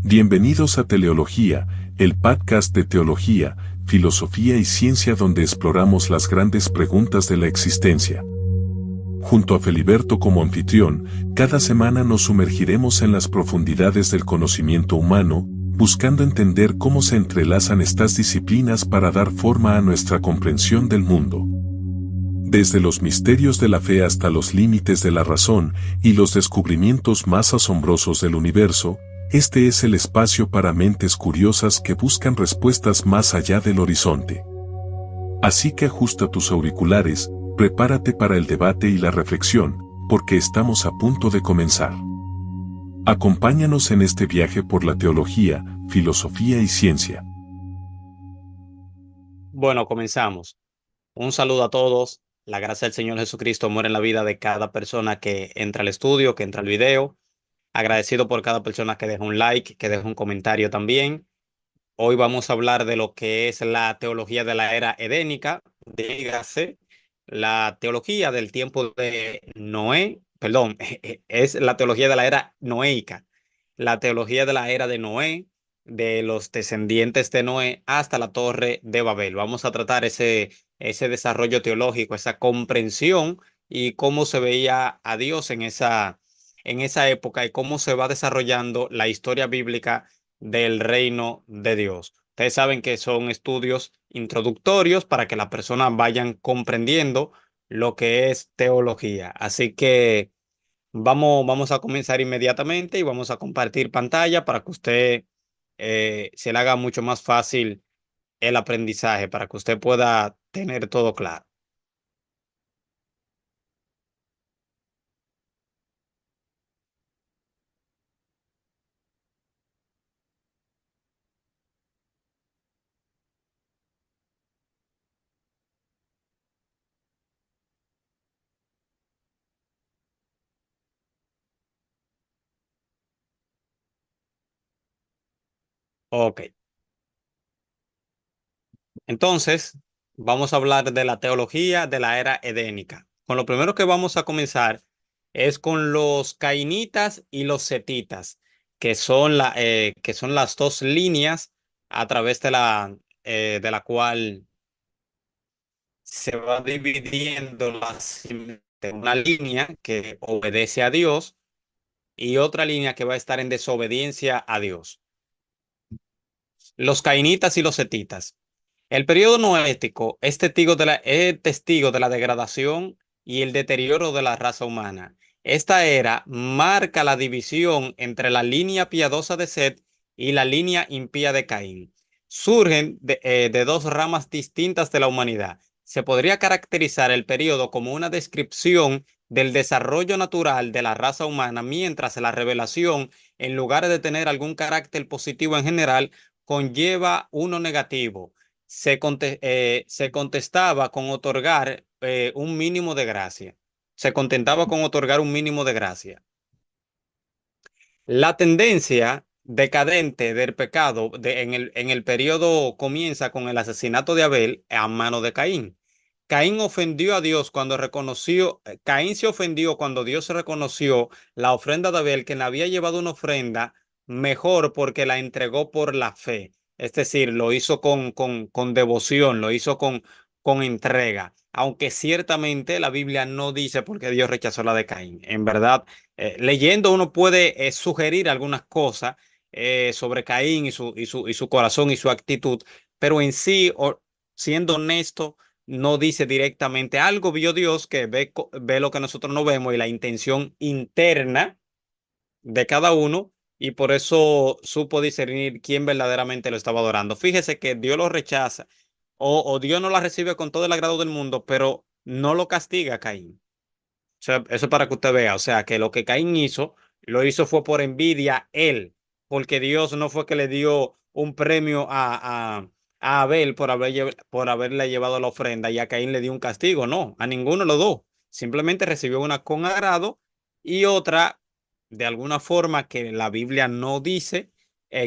Bienvenidos a Teleología, el podcast de teología, filosofía y ciencia donde exploramos las grandes preguntas de la existencia. Junto a Feliberto como anfitrión, cada semana nos sumergiremos en las profundidades del conocimiento humano, buscando entender cómo se entrelazan estas disciplinas para dar forma a nuestra comprensión del mundo. Desde los misterios de la fe hasta los límites de la razón y los descubrimientos más asombrosos del universo, este es el espacio para mentes curiosas que buscan respuestas más allá del horizonte. Así que ajusta tus auriculares, prepárate para el debate y la reflexión, porque estamos a punto de comenzar. Acompáñanos en este viaje por la teología, filosofía y ciencia. Bueno, comenzamos. Un saludo a todos. La gracia del Señor Jesucristo muere en la vida de cada persona que entra al estudio, que entra al video. Agradecido por cada persona que deja un like, que deja un comentario también. Hoy vamos a hablar de lo que es la teología de la era edénica, dígase, la teología del tiempo de Noé, perdón, es la teología de la era noéica, la teología de la era de Noé, de los descendientes de Noé hasta la torre de Babel. Vamos a tratar ese desarrollo teológico, esa comprensión y cómo se veía a Dios en esa época y cómo se va desarrollando la historia bíblica del reino de Dios. Ustedes saben que son estudios introductorios para que las personas vayan comprendiendo lo que es teología. Así que vamos a comenzar inmediatamente y vamos a compartir pantalla para que usted se le haga mucho más fácil el aprendizaje, para que usted pueda tener todo claro. Ok. Entonces, vamos a hablar de la teología de la era edénica. Con lo primero que vamos a comenzar es con los cainitas y los setitas, que son las dos líneas a través de la cual se va dividiendo una línea que obedece a Dios y otra línea que va a estar en desobediencia a Dios. Los cainitas y los setitas. El periodo noético es testigo de la degradación y el deterioro de la raza humana. Esta era marca la división entre la línea piadosa de Set y la línea impía de Caín. Surgen de dos ramas distintas de la humanidad. Se podría caracterizar el periodo como una descripción del desarrollo natural de la raza humana, mientras la revelación, en lugar de tener algún carácter positivo en general, conlleva uno negativo. Se contestaba con otorgar un mínimo de gracia. Se contentaba con otorgar un mínimo de gracia. La tendencia decadente del pecado en el periodo comienza con el asesinato de Abel a mano de Caín. Caín se ofendió cuando Dios reconoció la ofrenda de Abel, que le había llevado una ofrenda mejor porque la entregó por la fe. Es decir, lo hizo con devoción, lo hizo con entrega. Aunque ciertamente la Biblia no dice por qué Dios rechazó la de Caín. En verdad, leyendo uno puede sugerir algunas cosas sobre Caín y su corazón y su actitud, pero en sí, siendo honesto, no dice directamente algo vio Dios que ve lo que nosotros no vemos y la intención interna de cada uno, y por eso supo discernir quién verdaderamente lo estaba adorando. Fíjese que Dios lo rechaza o Dios no la recibe con todo el agrado del mundo, pero no lo castiga a Caín. O sea, eso es para que usted vea, o sea, que lo que Caín hizo, lo hizo fue por envidia él, porque Dios no fue que le dio un premio a Abel por haberle llevado la ofrenda y a Caín le dio un castigo, no, a ninguno de los dos. Simplemente recibió una con agrado y otra, de alguna forma que la Biblia no dice,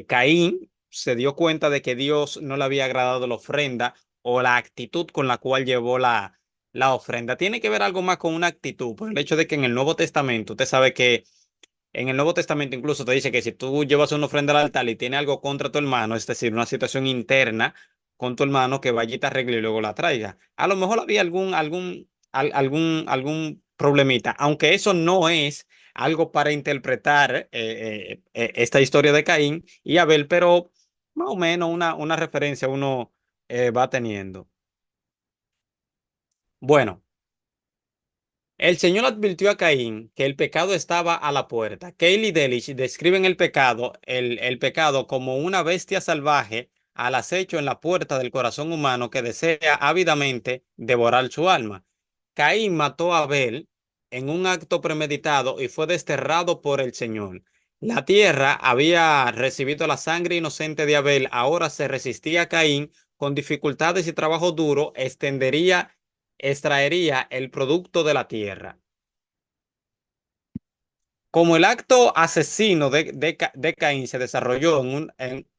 Caín se dio cuenta de que Dios no le había agradado la ofrenda o la actitud con la cual llevó la ofrenda. Tiene que ver algo más con una actitud, por el hecho de que en el Nuevo Testamento usted sabe que En el Nuevo Testamento incluso te dice que si tú llevas una ofrenda al altar y tiene algo contra tu hermano, es decir, una situación interna con tu hermano, que vaya y te arregle y luego la traiga. A lo mejor había algún problemita, aunque eso no es algo para interpretar esta historia de Caín y Abel, pero más o menos una referencia uno va teniendo. Bueno. El Señor advirtió a Caín que el pecado estaba a la puerta. Kaylee Delich describen el pecado como una bestia salvaje al acecho en la puerta del corazón humano que desea ávidamente devorar su alma. Caín mató a Abel en un acto premeditado y fue desterrado por el Señor. La tierra había recibido la sangre inocente de Abel, ahora se resistía a Caín con dificultades y trabajo duro, extraería el producto de la tierra. Como el acto asesino de Caín se desarrolló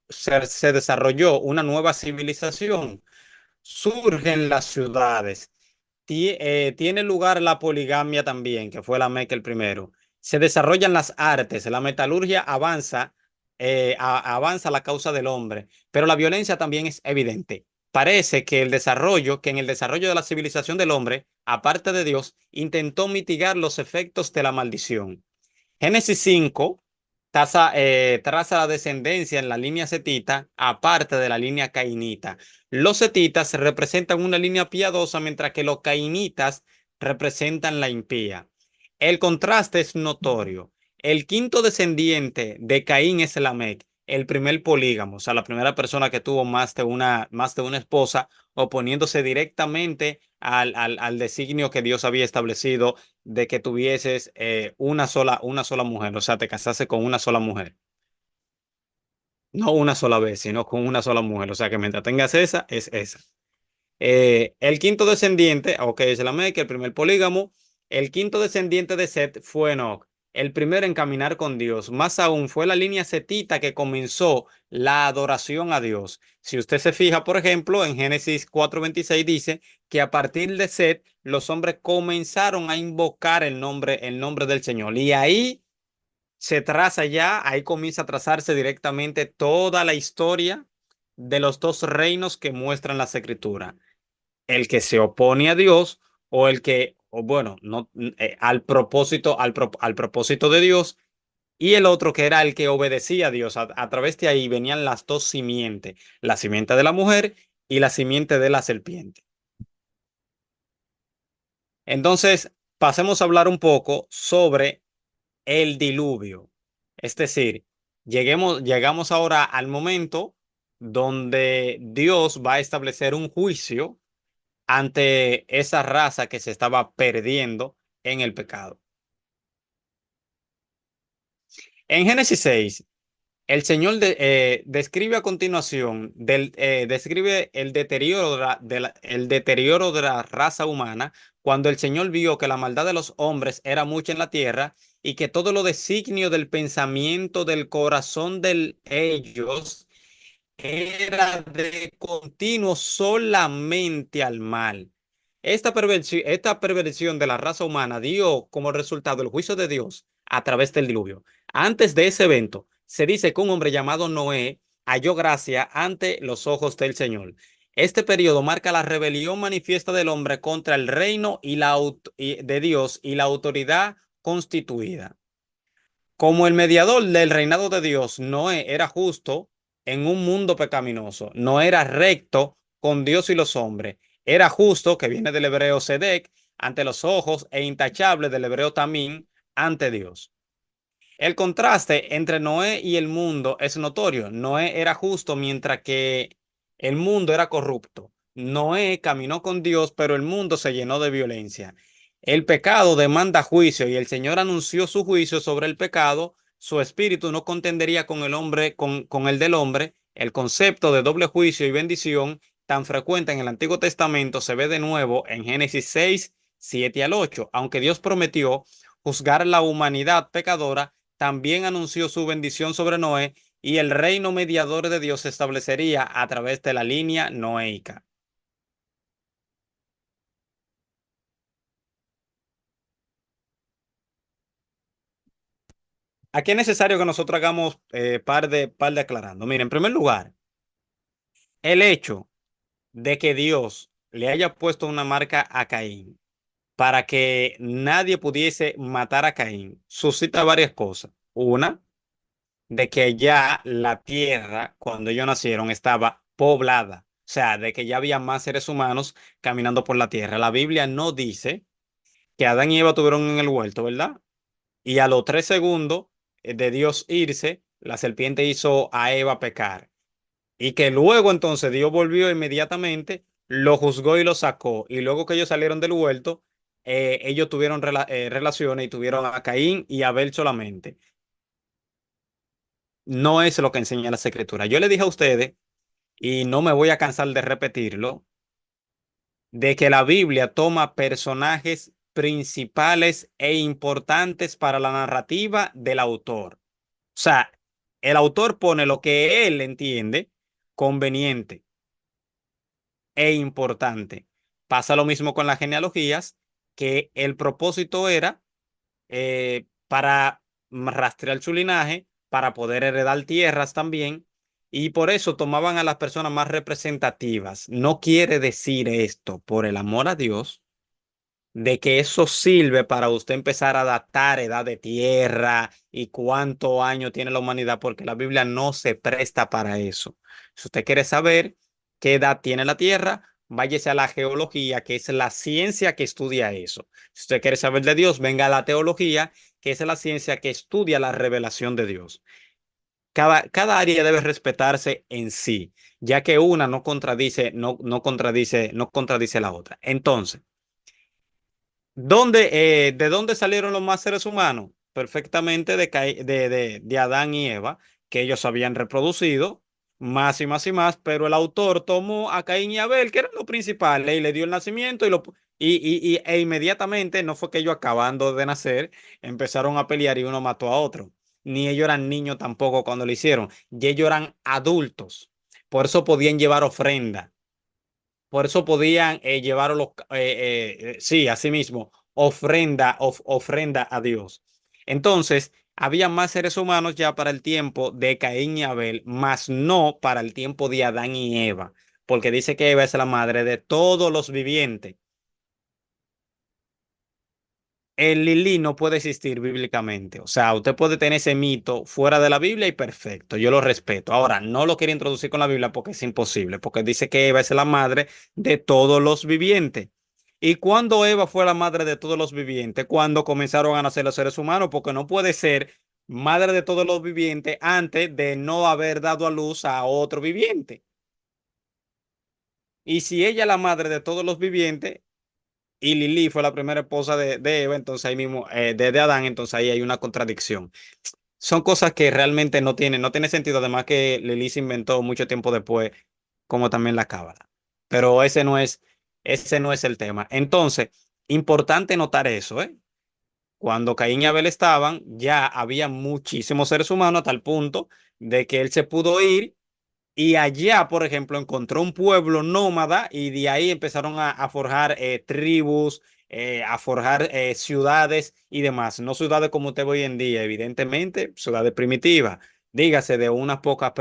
se desarrolló una nueva civilización, surgen las ciudades, tiene lugar la poligamia también, que fue la Meca el primero. Se desarrollan las artes, la metalurgia avanza, avanza la causa del hombre, pero la violencia también es evidente. Parece que en el desarrollo de la civilización del hombre, aparte de Dios, intentó mitigar los efectos de la maldición. Génesis 5 traza la descendencia en la línea setita, aparte de la línea cainita. Los setitas representan una línea piadosa, mientras que los cainitas representan la impía. El contraste es notorio. El quinto descendiente de Caín es Lamec, el primer polígamo, o sea, la primera persona que tuvo más de una esposa, oponiéndose directamente al designio que Dios había establecido de que tuvieses una sola mujer, o sea, te casase con una sola mujer. No una sola vez, sino con una sola mujer. O sea, que mientras tengas esa, es esa. El quinto descendiente, ok, es Lamec, el primer polígamo. El quinto descendiente de Set fue Enoch, el primero en caminar con Dios. Más aún, fue la línea setita que comenzó la adoración a Dios. Si usted se fija, por ejemplo, en Génesis 4:26 dice que a partir de Set, los hombres comenzaron a invocar el nombre del Señor. Y ahí se traza ya, ahí comienza a trazarse directamente toda la historia de los dos reinos que muestran las escrituras: el que se opone a Dios o el que, o bueno, no, al propósito de Dios, y el otro que era el que obedecía a Dios. A través de ahí venían las dos simientes, la simiente de la mujer y la simiente de la serpiente. Entonces, pasemos a hablar un poco sobre el diluvio. Es decir, llegamos ahora al momento donde Dios va a establecer un juicio ante esa raza que se estaba perdiendo en el pecado. En Génesis 6, el Señor describe a continuación, describe el deterioro de la raza humana cuando el Señor vio que la maldad de los hombres era mucha en la tierra y que todo lo designio del pensamiento del corazón de ellos era de continuo solamente al mal. Esta perversión de la raza humana dio como resultado el juicio de Dios a través del diluvio. Antes de ese evento, se dice que un hombre llamado Noé halló gracia ante los ojos del Señor. Este periodo marca la rebelión manifiesta del hombre contra el reino de Dios y la autoridad constituida. Como el mediador del reinado de Dios, Noé era justo en un mundo pecaminoso. No era recto con Dios y los hombres. Era justo, que viene del hebreo Sedec, ante los ojos, e intachable del hebreo Tamín, ante Dios. El contraste entre Noé y el mundo es notorio. Noé era justo mientras que el mundo era corrupto. Noé caminó con Dios, pero el mundo se llenó de violencia. El pecado demanda juicio y el Señor anunció su juicio sobre el pecado. Su espíritu no contendería con el hombre, con el del hombre. El concepto de doble juicio y bendición, tan frecuente en el Antiguo Testamento, se ve de nuevo en Génesis 6, 7 al 8. Aunque Dios prometió juzgar la humanidad pecadora, también anunció su bendición sobre Noé y el reino mediador de Dios se establecería a través de la línea noéica. aquí es necesario que nosotros hagamos par de aclarando. Mira, en primer lugar, el hecho de que Dios le haya puesto una marca a Caín para que nadie pudiese matar a Caín, suscita varias cosas. Una, de que ya la tierra, cuando ellos nacieron, estaba poblada. O sea, de que ya había más seres humanos caminando por la tierra. La Biblia no dice que Adán y Eva tuvieron en el huerto, ¿verdad? Y a los 3 segundos de Dios irse, la serpiente hizo a Eva pecar. Y que luego entonces Dios volvió inmediatamente, lo juzgó y lo sacó. Y luego que ellos salieron del huerto, ellos tuvieron relaciones y tuvieron a Caín y a Abel solamente. No es lo que enseña la Escritura. Yo le dije a ustedes, y no me voy a cansar de repetirlo, de que la Biblia toma personajes principales e importantes para la narrativa del autor. O sea, el autor pone lo que él entiende conveniente e importante. Pasa lo mismo con las genealogías, que el propósito era para rastrear su linaje, para poder heredar tierras también, y por eso tomaban a las personas más representativas. No quiere decir esto, por el amor a Dios, de que eso sirve para usted empezar a datar edad de tierra y cuánto año tiene la humanidad, porque la Biblia no se presta para eso. Si usted quiere saber qué edad tiene la tierra, váyase a la geología, que es la ciencia que estudia eso. Si usted quiere saber de Dios, venga a la teología, que es la ciencia que estudia la revelación de Dios. Cada área debe respetarse en sí, ya que una no contradice la otra. Entonces, ¿de dónde salieron los más seres humanos? Perfectamente de Adán y Eva, que ellos habían reproducido más y más y más, pero el autor tomó a Caín y Abel, que eran los principales, y le dio el nacimiento e inmediatamente, no fue que ellos acabando de nacer, empezaron a pelear y uno mató a otro. Ni ellos eran niños tampoco cuando lo hicieron, y ellos eran adultos. Por eso podían llevar ofrenda. Por eso podían llevar sí, así mismo, ofrenda a Dios. Entonces, había más seres humanos ya para el tiempo de Caín y Abel, más no para el tiempo de Adán y Eva, porque dice que Eva es la madre de todos los vivientes. El Lili no puede existir bíblicamente. O sea, usted puede tener ese mito fuera de la Biblia y perfecto, yo lo respeto. Ahora, no lo quiere introducir con la Biblia porque es imposible, porque dice que Eva es la madre de todos los vivientes. ¿Y cuando Eva fue la madre de todos los vivientes? Cuando comenzaron a nacer los seres humanos, porque no puede ser madre de todos los vivientes antes de no haber dado a luz a otro viviente. Y si ella es la madre de todos los vivientes, y Lili fue la primera esposa de Eva, entonces ahí mismo, de Adán, entonces ahí hay una contradicción. Son cosas que realmente no tiene sentido, además que Lili se inventó mucho tiempo después, como también la cábala. Pero ese no es el tema. Entonces, importante notar eso, ¿eh? Cuando Caín y Abel estaban, ya había muchísimos seres humanos a tal punto de que él se pudo ir y allá, por ejemplo, encontró un pueblo nómada y de ahí empezaron a forjar tribus, a forjar ciudades y demás. No ciudades como usted ve hoy en día, evidentemente, ciudades primitivas. Dígase de unas pocas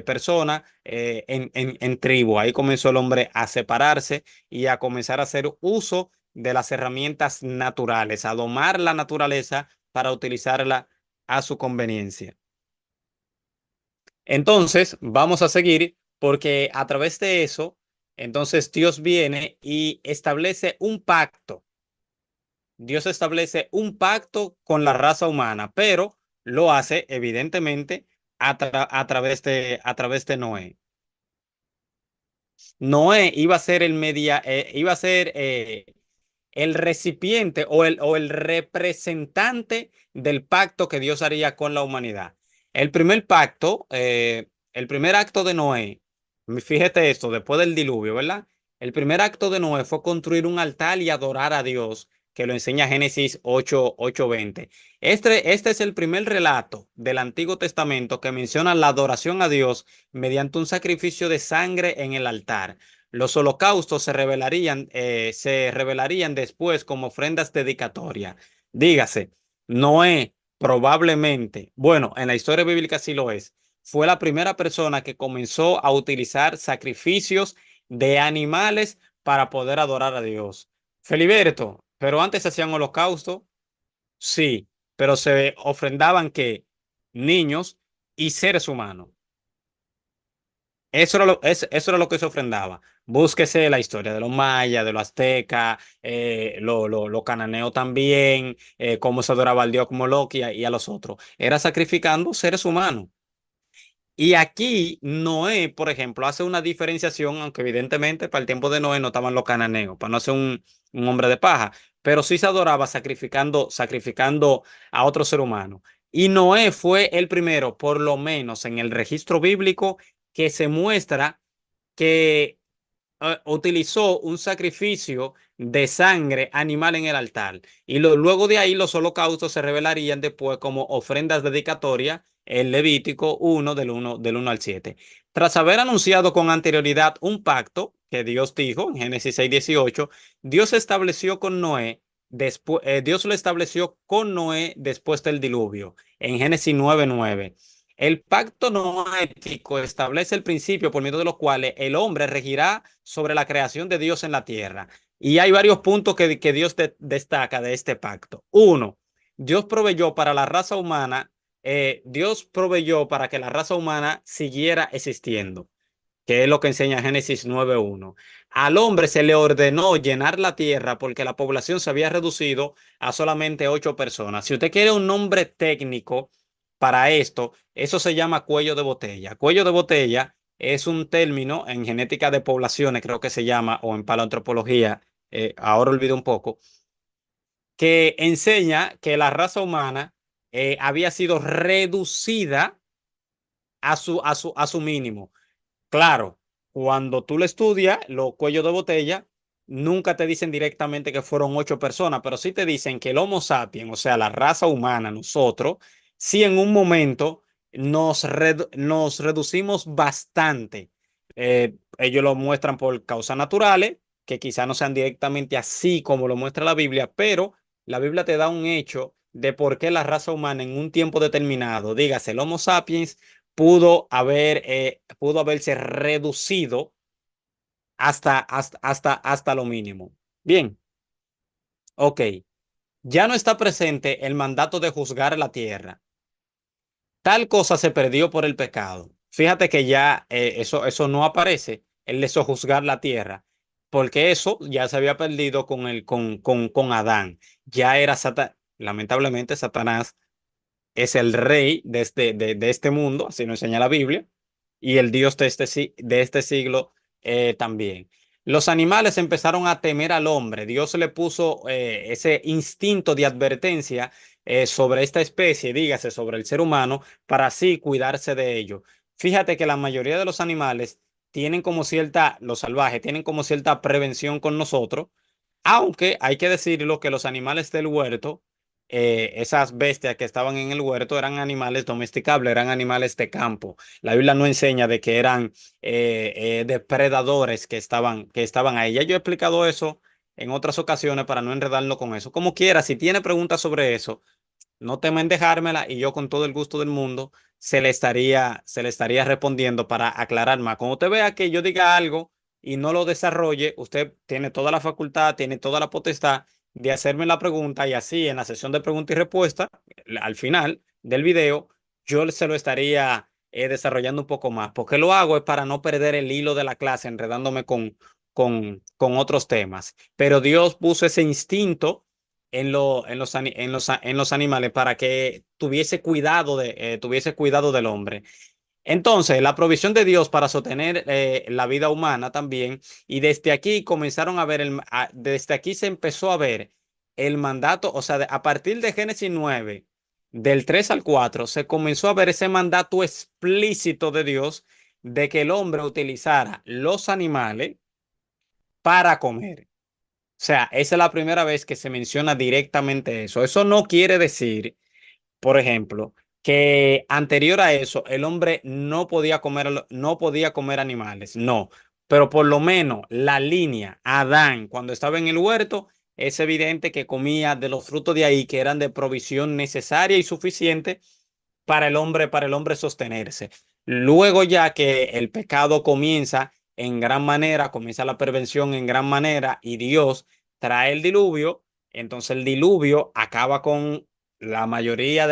personas en tribu. Ahí comenzó el hombre a separarse y a comenzar a hacer uso de las herramientas naturales, a domar la naturaleza para utilizarla a su conveniencia. Entonces, vamos a seguir porque a través de eso, entonces Dios viene y establece un pacto. Dios establece un pacto con la raza humana, pero lo hace evidentemente a través de Noé. Noé iba a ser iba a ser el recipiente o el representante del pacto que Dios haría con la humanidad. El primer pacto, el primer acto de Noé, fíjate esto, después del diluvio, ¿verdad? El primer acto de Noé fue construir un altar y adorar a Dios, que lo enseña Génesis 8:20. Este es el primer relato del Antiguo Testamento que menciona la adoración a Dios mediante un sacrificio de sangre en el altar. Los holocaustos se revelarían después como ofrendas dedicatorias. Dígase, Noé probablemente, bueno, en la historia bíblica sí lo es, fue la primera persona que comenzó a utilizar sacrificios de animales para poder adorar a Dios. Feliberto, pero antes se hacían holocaustos, sí, pero se ofrendaban que niños y seres humanos. Eso era lo que se ofrendaba. Búsquese la historia de los mayas, de los aztecas, los cananeos también, cómo se adoraba al dios como Loki y a los otros. Era sacrificando seres humanos. Y aquí Noé, por ejemplo, hace una diferenciación, aunque evidentemente para el tiempo de Noé no estaban los cananeos, para no ser un hombre de paja, pero sí se adoraba sacrificando a otro ser humano. Y Noé fue el primero, por lo menos en el registro bíblico, que se muestra que utilizó un sacrificio de sangre animal en el altar. Y luego de ahí los holocaustos se revelarían después como ofrendas dedicatorias en Levítico 1 del uno al 7. Tras haber anunciado con anterioridad un pacto que Dios dijo en Génesis 6:18, Dios estableció con Noé. Dios lo estableció con Noé después del diluvio, en Génesis 9:9. El pacto noético establece el principio por medio de los cuales el hombre regirá sobre la creación de Dios en la tierra. Y hay varios puntos que Dios destaca de este pacto. Uno, Dios proveyó para la raza humana, Dios proveyó para que la raza humana siguiera existiendo, que es lo que enseña Génesis 9:1. Al hombre se le ordenó llenar la tierra porque la población se había reducido a solamente 8 personas. Si usted quiere un nombre técnico para esto, eso se llama cuello de botella. Cuello de botella es un término en genética de poblaciones, creo que se llama, o en paleoantropología, ahora olvido un poco, que enseña que la raza humana había sido reducida a su mínimo. Claro, cuando tú lo estudias, los cuellos de botella, nunca te dicen directamente que fueron 8 personas, pero sí te dicen que el Homo sapiens, o sea, la raza humana, nosotros, sí en un momento nos reducimos bastante. Ellos lo muestran por causas naturales, que quizás no sean directamente así como lo muestra la Biblia, pero la Biblia te da un hecho de por qué la raza humana en un tiempo determinado, dígase el Homo sapiens, pudo haberse reducido hasta lo mínimo. Bien, ok. Ya no está presente el mandato de juzgar la tierra. Tal cosa se perdió por el pecado. Fíjate que ya eso no aparece, el de sojuzgar la tierra, porque eso ya se había perdido con Adán. Ya era Satanás, lamentablemente Satanás es el rey de este mundo, así nos enseña la Biblia, y el Dios de este siglo también. Los animales empezaron a temer al hombre. Dios le puso ese instinto de advertencia sobre esta especie, dígase, sobre el ser humano, para así cuidarse de ello. Fíjate que la mayoría de los animales tienen como cierta, los salvajes, tienen como cierta prevención con nosotros, aunque hay que decirlo que los animales del huerto, esas bestias que estaban en el huerto eran animales domesticables, eran animales de campo. La Biblia no enseña de que eran depredadores que estaban ahí. Ya yo he explicado eso en otras ocasiones para no enredarlo con eso. Como quiera, si tiene preguntas sobre eso, no temen dejármela y yo con todo el gusto del mundo se le estaría respondiendo para aclarar más. Cuando usted vea que yo diga algo y no lo desarrolle, usted tiene toda la facultad, tiene toda la potestad de hacerme la pregunta y así en la sesión de pregunta y respuesta, al final del video, yo se lo estaría desarrollando un poco más. ¿Por qué lo hago? Es para no perder el hilo de la clase enredándome con otros temas. Pero Dios puso ese instinto en los animales para que tuviese cuidado del hombre. Entonces, la provisión de Dios para sostener la vida humana también, y desde aquí comenzaron a ver, desde aquí se empezó a ver el mandato, o sea, a partir de Génesis 9, del 3 al 4 se comenzó a ver ese mandato explícito de Dios de que el hombre utilizara los animales para comer. O sea, esa es la primera vez que se menciona directamente eso. Eso no quiere decir, por ejemplo, que anterior a eso el hombre no podía comer animales. No, pero por lo menos la línea Adán cuando estaba en el huerto es evidente que comía de los frutos de ahí que eran de provisión necesaria y suficiente para el hombre sostenerse. Luego ya que el pecado comienza en gran manera, comienza la perversión en gran manera y Dios trae el diluvio, entonces el diluvio acaba con la mayoría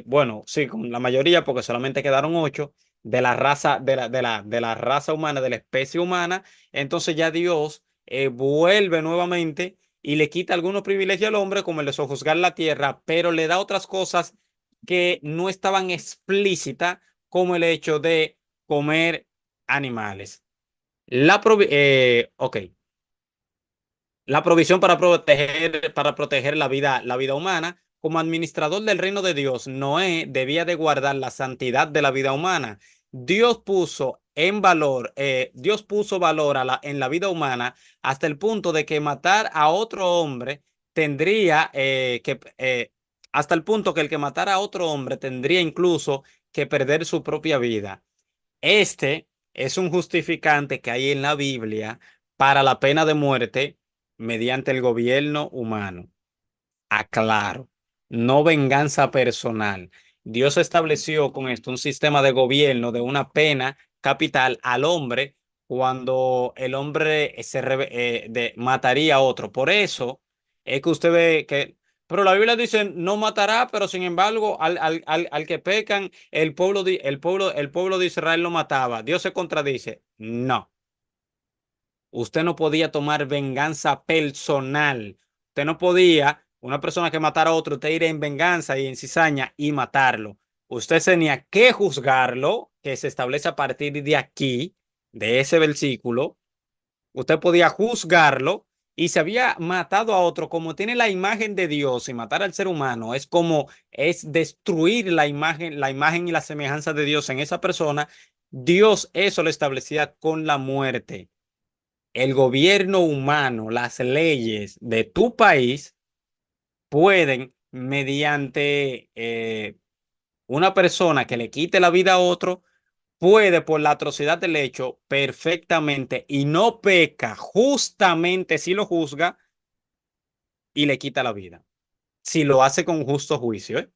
bueno, sí, con la mayoría porque solamente quedaron 8 de la raza, de la raza humana, de la especie humana, entonces ya Dios vuelve nuevamente y le quita algunos privilegios al hombre, como el de sojuzgar la tierra, pero le da otras cosas que no estaban explícitas, como el hecho de comer animales. Ok. La provisión para proteger la vida humana. Como administrador del reino de Dios, Noé debía de guardar la santidad de la vida humana. Dios puso valor en la vida humana hasta el punto de que matar a otro hombre tendría hasta el punto que el que matara a otro hombre tendría incluso que perder su propia vida. Este es un justificante que hay en la Biblia para la pena de muerte mediante el gobierno humano. Aclaro, no venganza personal. Dios estableció con esto un sistema de gobierno de una pena capital al hombre cuando el hombre mataría a otro. Por eso es que usted ve que, pero la Biblia dice no matará, pero sin embargo al que pecan, el pueblo de Israel lo mataba. Dios se contradice. No. Usted no podía tomar venganza personal. Usted no podía, una persona que matara a otro, usted ir en venganza y en cizaña y matarlo. Usted tenía que juzgarlo, que se establece a partir de aquí, de ese versículo. Usted podía juzgarlo y si había matado a otro, como tiene la imagen de Dios y matar al ser humano, es destruir la imagen y la semejanza de Dios en esa persona. Dios eso lo establecía con la muerte. El gobierno humano, las leyes de tu país pueden, mediante una persona que le quite la vida a otro, puede por la atrocidad del hecho perfectamente y no peca, justamente si lo juzga y le quita la vida. Si lo hace con justo juicio, ¿eh?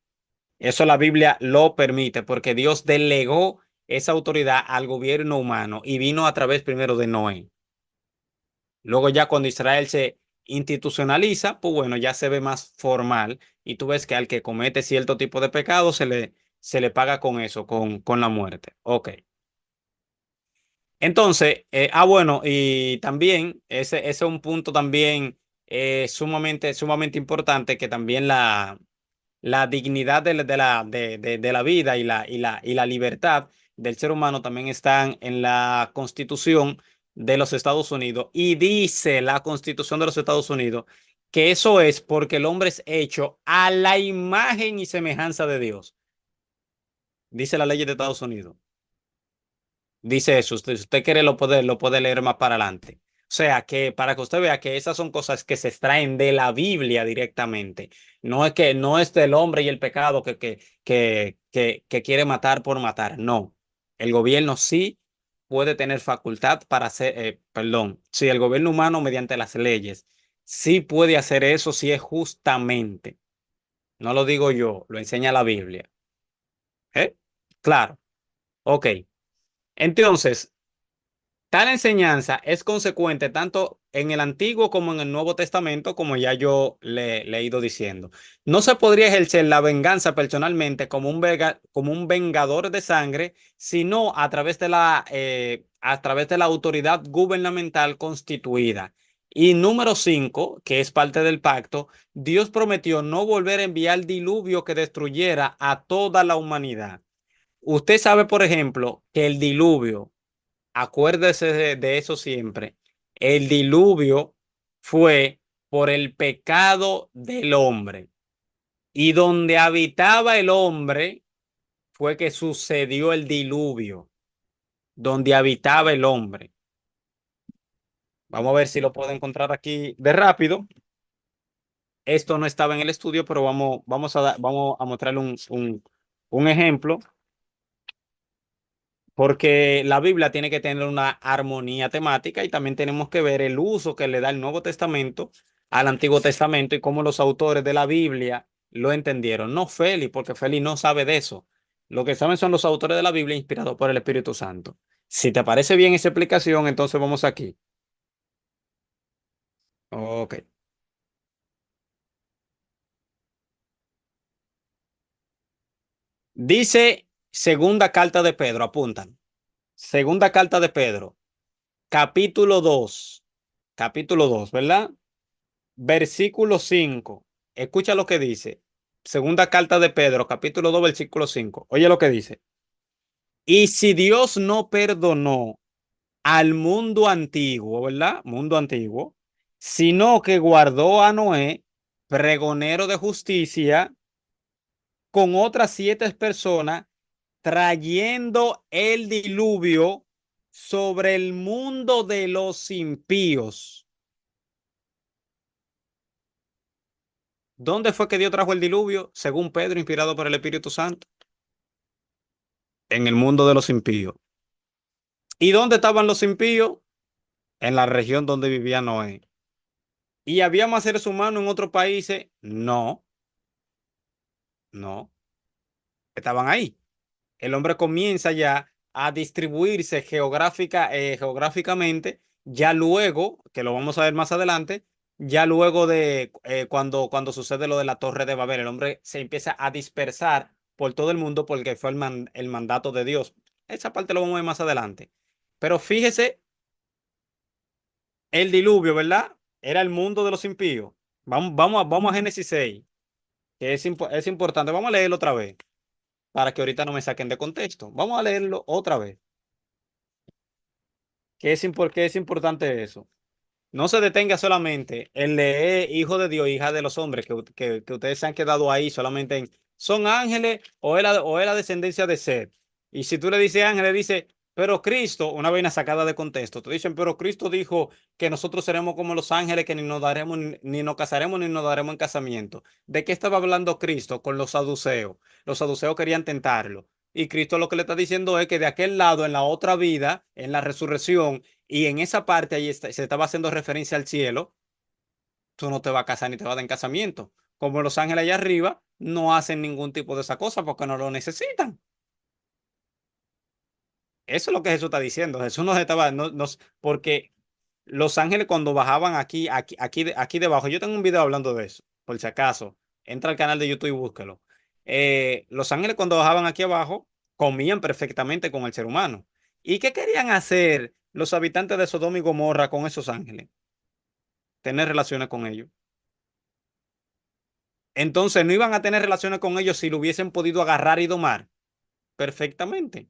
Eso la Biblia lo permite porque Dios delegó esa autoridad al gobierno humano y vino a través primero de Noé. Luego ya cuando Israel se institucionaliza, pues bueno, ya se ve más formal y tú ves que al que comete cierto tipo de pecado se le paga con eso, con la muerte. Ok. Entonces, bueno, y también ese es un punto también sumamente importante que también la dignidad de la vida y la libertad del ser humano también están en la Constitución de los Estados Unidos. Y dice la Constitución de los Estados Unidos que eso es porque el hombre es hecho a la imagen y semejanza de Dios. Dice la ley de Estados Unidos. Dice eso. Si usted quiere lo puede leer más para adelante. O sea que para que usted vea que esas son cosas que se extraen de la Biblia directamente. No es del hombre y el pecado que quiere matar por matar. No. El gobierno sí puede tener facultad para hacer, perdón, sí, el gobierno humano mediante las leyes sí puede hacer eso si es justamente. No lo digo yo, lo enseña la Biblia. ¿Eh? Claro. Ok. Entonces, tal enseñanza es consecuente tanto en el Antiguo como en el Nuevo Testamento, como ya yo le he ido diciendo. No se podría ejercer la venganza personalmente como como un vengador de sangre, sino a través de la autoridad gubernamental constituida. Y número 5, que es parte del pacto, Dios prometió no volver a enviar diluvio que destruyera a toda la humanidad. Usted sabe, por ejemplo, que el diluvio. Acuérdese de eso siempre. El diluvio fue por el pecado del hombre. Y donde habitaba el hombre fue que sucedió el diluvio. Donde habitaba el hombre. Vamos a ver si lo puedo encontrar aquí de rápido. Esto no estaba en el estudio, pero vamos a mostrarle un ejemplo. Porque la Biblia tiene que tener una armonía temática y también tenemos que ver el uso que le da el Nuevo Testamento al Antiguo Testamento y cómo los autores de la Biblia lo entendieron. No Félix, porque Félix no sabe de eso. Lo que saben son los autores de la Biblia inspirados por el Espíritu Santo. Si te parece bien esa explicación, entonces vamos aquí. Ok. Dice segunda carta de Pedro, apuntan. Segunda carta de Pedro, capítulo 2, capítulo 2, ¿verdad? Versículo 5. Escucha lo que dice. Segunda carta de Pedro, capítulo 2, versículo 5. Oye lo que dice. Y si Dios no perdonó al mundo antiguo, ¿verdad? Mundo antiguo, sino que guardó a Noé, pregonero de justicia, con otras 7 personas, trayendo el diluvio sobre el mundo de los impíos. ¿Dónde fue que Dios trajo el diluvio? Según Pedro, inspirado por el Espíritu Santo. En el mundo de los impíos. ¿Y dónde estaban los impíos? En la región donde vivía Noé. ¿Y había más seres humanos en otros países? No, no. Estaban ahí. El hombre comienza ya a distribuirse geográficamente, ya luego, que lo vamos a ver más adelante, ya luego de cuando sucede lo de la Torre de Babel, el hombre se empieza a dispersar por todo el mundo porque fue el mandato de Dios. Esa parte lo vamos a ver más adelante. Pero fíjese, el diluvio, ¿verdad? Era el mundo de los impíos. Vamos a Génesis 6, que es importante. Vamos a leerlo otra vez para que ahorita no me saquen de contexto. Vamos a leerlo otra vez. ¿Por qué es importante eso? No se detenga solamente en leer hijo de Dios, hija de los hombres, que ustedes se han quedado ahí solamente en, ¿son ángeles o es la descendencia de Seth? Y si tú le dices ángeles, dice, pero Cristo, una vaina sacada de contexto, te dicen, pero Cristo dijo que nosotros seremos como los ángeles, que ni nos daremos, ni nos casaremos, ni nos daremos en casamiento. ¿De qué estaba hablando Cristo con los saduceos? Los saduceos querían tentarlo. Y Cristo lo que le está diciendo es que de aquel lado, en la otra vida, en la resurrección, y en esa parte ahí se estaba haciendo referencia al cielo, tú no te vas a casar ni te vas a dar en casamiento. Como los ángeles allá arriba no hacen ningún tipo de esa cosa porque no lo necesitan. Eso es lo que Jesús está diciendo. Jesús no se estaba, porque los ángeles cuando bajaban aquí debajo, yo tengo un video hablando de eso, por si acaso, entra al canal de YouTube y búsquelo. Los ángeles cuando bajaban aquí abajo comían perfectamente con el ser humano. ¿Y qué querían hacer los habitantes de Sodoma y Gomorra con esos ángeles? Tener relaciones con ellos. Entonces no iban a tener relaciones con ellos si lo hubiesen podido agarrar y domar perfectamente.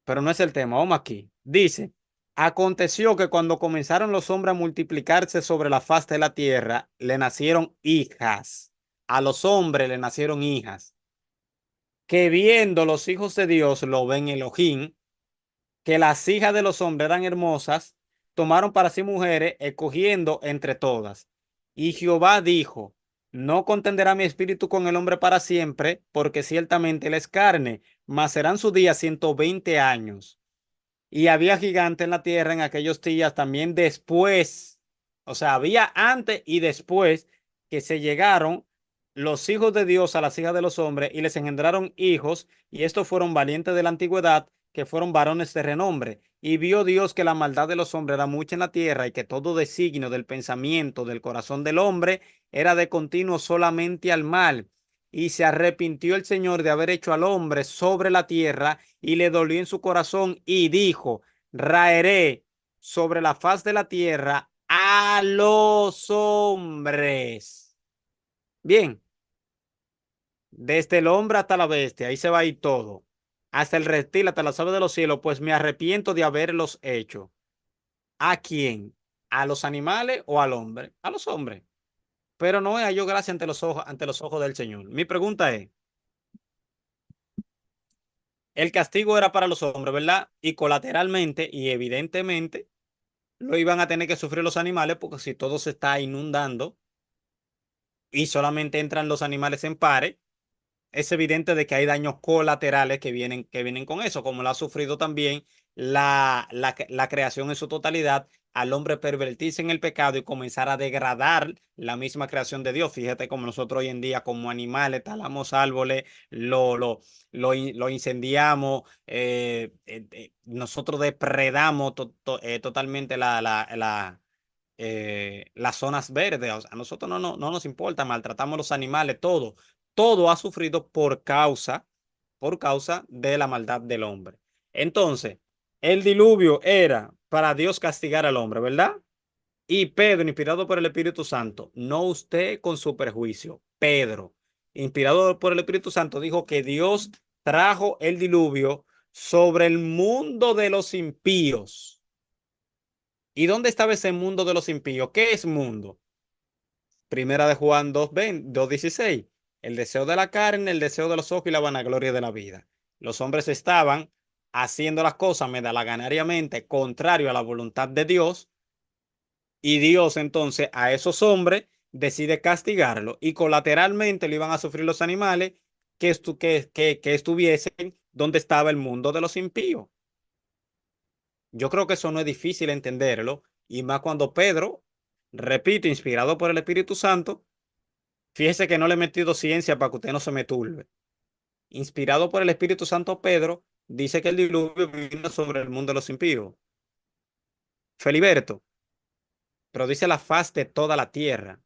Pero no es el tema. Vamos aquí. Dice, aconteció que cuando comenzaron los hombres a multiplicarse sobre la faz de la tierra, le nacieron hijas. A los hombres le nacieron hijas. Que viendo los hijos de Dios, lo ven Elohim, que las hijas de los hombres eran hermosas, tomaron para sí mujeres, escogiendo entre todas. Y Jehová dijo, no contenderá mi espíritu con el hombre para siempre, porque ciertamente él es carne, mas serán sus días 120 años. Y había gigante en la tierra en aquellos días también después, o sea, había antes y después que se llegaron los hijos de Dios a las hijas de los hombres y les engendraron hijos, y estos fueron valientes de la antigüedad, que fueron varones de renombre. Y vio Dios que la maldad de los hombres era mucha en la tierra y que todo designio del pensamiento del corazón del hombre era de continuo solamente al mal. Y se arrepintió el Señor de haber hecho al hombre sobre la tierra y le dolió en su corazón y dijo, raeré sobre la faz de la tierra a los hombres. Bien, desde el hombre hasta la bestia, ahí se va a ir todo. Hasta el reptil, hasta las aves de los cielos, pues me arrepiento de haberlos hecho. ¿A quién? ¿A los animales o al hombre? A los hombres. Pero no he hallado gracia ante los ojos del Señor. Mi pregunta es, el castigo era para los hombres, ¿verdad? Y colateralmente y evidentemente lo iban a tener que sufrir los animales porque si todo se está inundando y solamente entran los animales en pares, es evidente de que hay daños colaterales que vienen con eso, como lo ha sufrido también la creación en su totalidad, al hombre pervertirse en el pecado y comenzar a degradar la misma creación de Dios. Fíjate como nosotros hoy en día, como animales, talamos árboles, lo incendiamos, nosotros depredamos totalmente las zonas verdes. O sea, a nosotros no nos importa, maltratamos los animales, todo. Todo ha sufrido por causa de la maldad del hombre. Entonces, el diluvio era para Dios castigar al hombre, ¿verdad? Y Pedro, inspirado por el Espíritu Santo, no usted con su perjuicio, Pedro, inspirado por el Espíritu Santo, dijo que Dios trajo el diluvio sobre el mundo de los impíos. ¿Y dónde estaba ese mundo de los impíos? ¿Qué es mundo? Primera de Juan 2:16. El deseo de la carne, el deseo de los ojos y la vanagloria de la vida. Los hombres estaban haciendo las cosas medalaganariamente contrario a la voluntad de Dios, y Dios entonces a esos hombres decide castigarlo y colateralmente lo iban a sufrir los animales que estuviesen donde estaba el mundo de los impíos. Yo creo que eso no es difícil entenderlo, y más cuando Pedro, repito, inspirado por el Espíritu Santo, fíjese que no le he metido ciencia para que usted no se me turbe. Inspirado por el Espíritu Santo, Pedro dice que el diluvio vino sobre el mundo de los impíos. Feliberto, pero dice la faz de toda la tierra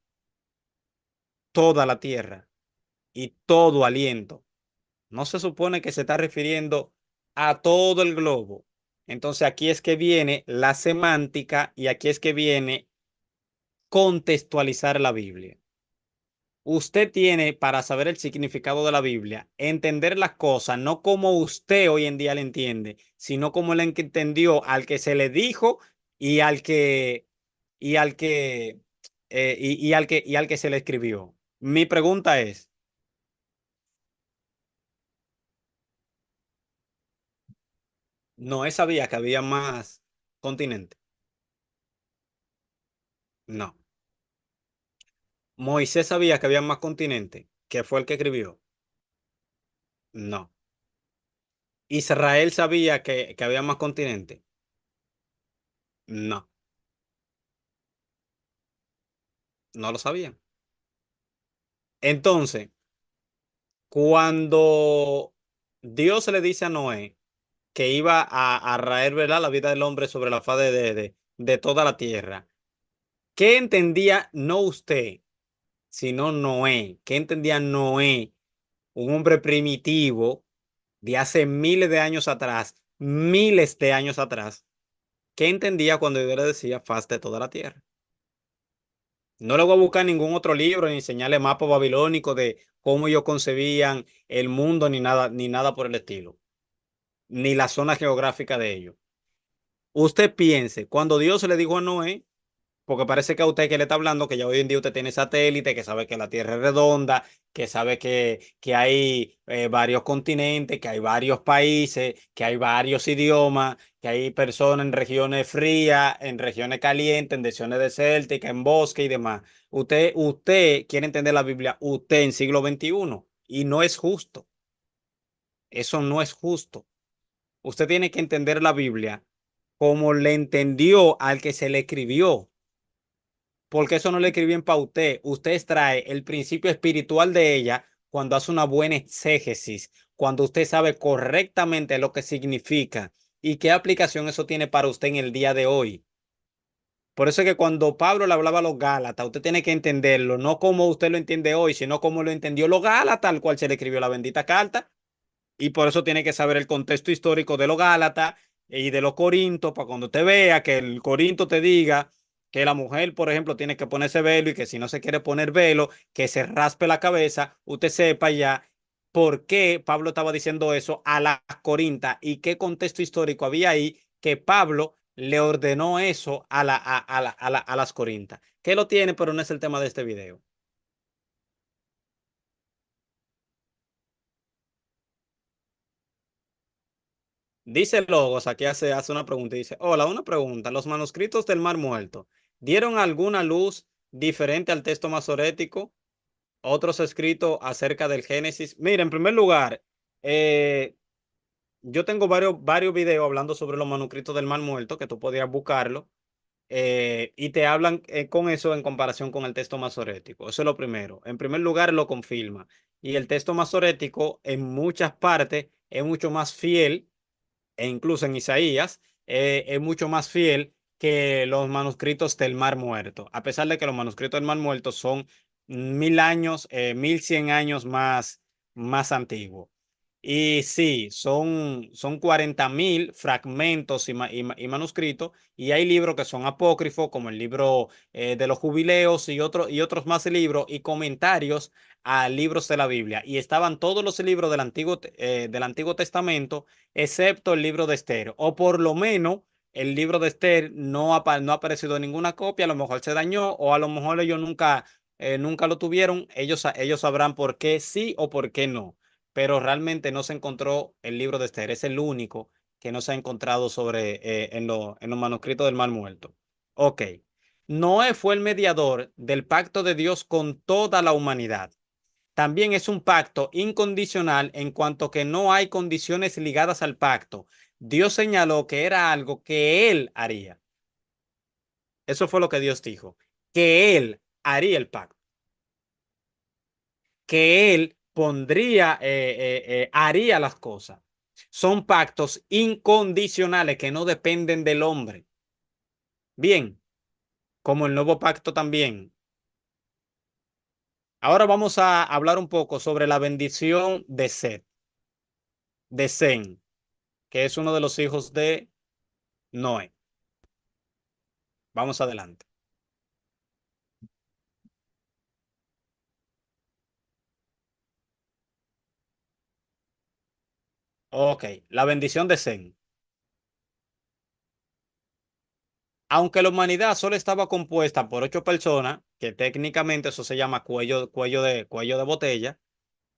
y todo aliento. No se supone que se está refiriendo a todo el globo. Entonces aquí es que viene la semántica y aquí es que viene contextualizar la Biblia. Usted tiene, para saber el significado de la Biblia, entender las cosas no como usted hoy en día le entiende, sino como le entendió al que se le dijo y al que y al que y al que se le escribió. Mi pregunta es, ¿Noé sabía que había más continentes? No. ¿Moisés sabía que había más continentes? ¿Que fue el que escribió? No. ¿Israel sabía que había más continentes? No, no lo sabían. Entonces, cuando Dios le dice a Noé que iba a raer, ¿verdad?, la vida del hombre sobre la faz de toda la tierra, ¿qué entendía no usted, sino Noé? ¿Qué entendía Noé, un hombre primitivo de hace miles de años atrás? ¿Qué entendía cuando Dios le decía faz de toda la tierra? No le voy a buscar ningún otro libro ni enseñarle mapa babilónico de cómo ellos concebían el mundo ni nada por el estilo, ni la zona geográfica de ellos. Usted piense, cuando Dios le dijo a Noé, porque parece que a usted que le está hablando, que ya hoy en día usted tiene satélite, que sabe que la Tierra es redonda, que sabe que hay varios continentes, que hay varios países, que hay varios idiomas, que hay personas en regiones frías, en regiones calientes, en regiones desérticas, en bosque y demás. Usted quiere entender la Biblia, usted en siglo XXI, y no es justo. Eso no es justo. Usted tiene que entender la Biblia como le entendió al que se le escribió, porque eso no le escribí para usted. Usted extrae el principio espiritual de ella cuando hace una buena exégesis, cuando usted sabe correctamente lo que significa y qué aplicación eso tiene para usted en el día de hoy. Por eso es que cuando Pablo le hablaba a los Gálatas, usted tiene que entenderlo, no como usted lo entiende hoy, sino como lo entendió los Gálatas, al cual se le escribió la bendita carta. Y por eso tiene que saber el contexto histórico de los Gálatas y de los Corintos, para cuando usted vea que el Corinto te diga que la mujer, por ejemplo, tiene que ponerse velo y que si no se quiere poner velo, que se raspe la cabeza, usted sepa ya por qué Pablo estaba diciendo eso a las Corintas y qué contexto histórico había ahí que Pablo le ordenó eso a las Corintas. Que lo tiene, pero no es el tema de este video. Dice Logos, aquí hace una pregunta y dice, hola, una pregunta. ¿Los manuscritos del Mar Muerto dieron alguna luz diferente al texto masorético? Otros escritos acerca del Génesis. Mira, en primer lugar, eh, yo tengo varios videos hablando sobre los manuscritos del Mar Muerto, que tú podías buscarlo, y te hablan con eso en comparación con el texto masorético. Eso es lo primero. En primer lugar, lo confirma. Y el texto masorético en muchas partes es mucho más fiel, e incluso en Isaías, es mucho más fiel que los manuscritos del Mar Muerto, a pesar de que los manuscritos del Mar Muerto son 1000 años, 1100 años más antiguos. Y sí, son 40.000 fragmentos y manuscritos, y hay libros que son apócrifos, como el libro de los jubileos y otros más libros y comentarios a libros de la Biblia. Y estaban todos los libros del Antiguo Testamento, excepto el libro de Esther, o por lo menos el libro de Esther no ha aparecido en ninguna copia, a lo mejor se dañó, o a lo mejor ellos nunca lo tuvieron. Ellos sabrán por qué sí o por qué no, pero realmente no se encontró el libro de Esther. Es el único que no se ha encontrado en los manuscritos del Mar Muerto. Ok. Noé fue el mediador del pacto de Dios con toda la humanidad. También es un pacto incondicional en cuanto que no hay condiciones ligadas al pacto. Dios señaló que era algo que él haría. Eso fue lo que Dios dijo, que él haría el pacto, que él haría las cosas. Son pactos incondicionales que no dependen del hombre. Bien, como el nuevo pacto también. Ahora vamos a hablar un poco sobre la bendición de Set, de Sem, que es uno de los hijos de Noé. Vamos adelante. Ok, la bendición de Sem. Aunque la humanidad solo estaba compuesta por 8 personas, que técnicamente eso se llama cuello de botella,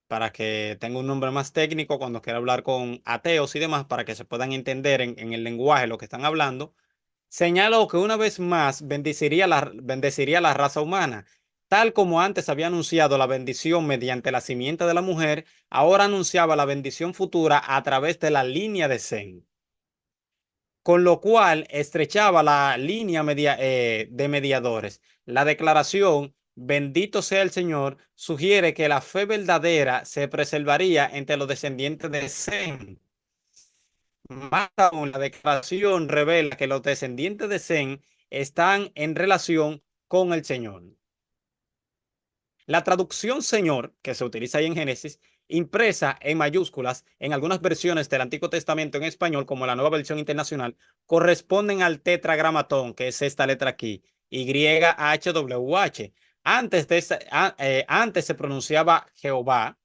para que tenga un nombre más técnico cuando quiera hablar con ateos y demás, para que se puedan entender en el lenguaje lo que están hablando. Señaló que una vez más bendeciría la raza humana. Tal como antes había anunciado la bendición mediante la simiente de la mujer, ahora anunciaba la bendición futura a través de la línea de Sem, con lo cual estrechaba la línea de mediadores. La declaración, bendito sea el Señor, sugiere que la fe verdadera se preservaría entre los descendientes de Sem. Más aún, la declaración revela que los descendientes de Sem están en relación con el Señor. La traducción Señor, que se utiliza ahí en Génesis, impresa en mayúsculas en algunas versiones del Antiguo Testamento en español, como la Nueva Versión Internacional, corresponden al tetragramatón, que es esta letra aquí, YHWH. Antes se pronunciaba Jehová,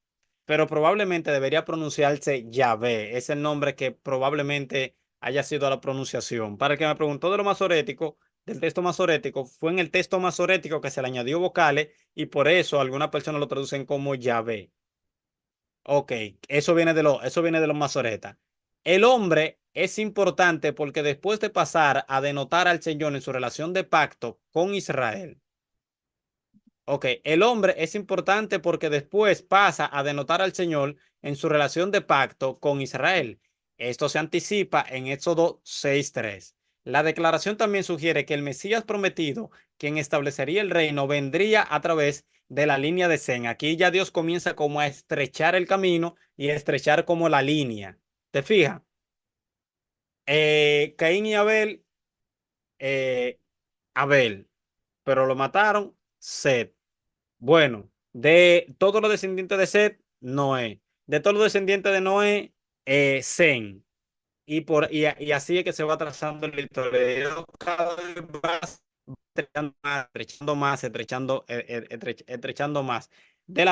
pero probablemente debería pronunciarse Yahvé. Es el nombre que probablemente haya sido la pronunciación. Para el que me preguntó de lo masorético, del texto masorético, fue en el texto masorético que se le añadió vocales y por eso algunas personas lo traducen como Yahvé. Ok, eso viene de los masoretas. El hombre es importante porque después de pasar a denotar al Señor en su relación de pacto con Israel, ok, el hombre es importante porque después pasa a denotar al Señor en su relación de pacto con Israel. Esto se anticipa en Éxodo 6:3. La declaración también sugiere que el Mesías prometido, quien establecería el reino, vendría a través de la línea de Sem. Aquí ya Dios comienza como a estrechar el camino y a estrechar como la línea. ¿Te fijas? Caín y eh, Abel, pero lo mataron Set. Bueno, de todos los descendientes de Set, Noé. De todos los descendientes de Noé, Sem. Y así es que se va trazando la historia. Cada vez más estrechando más. De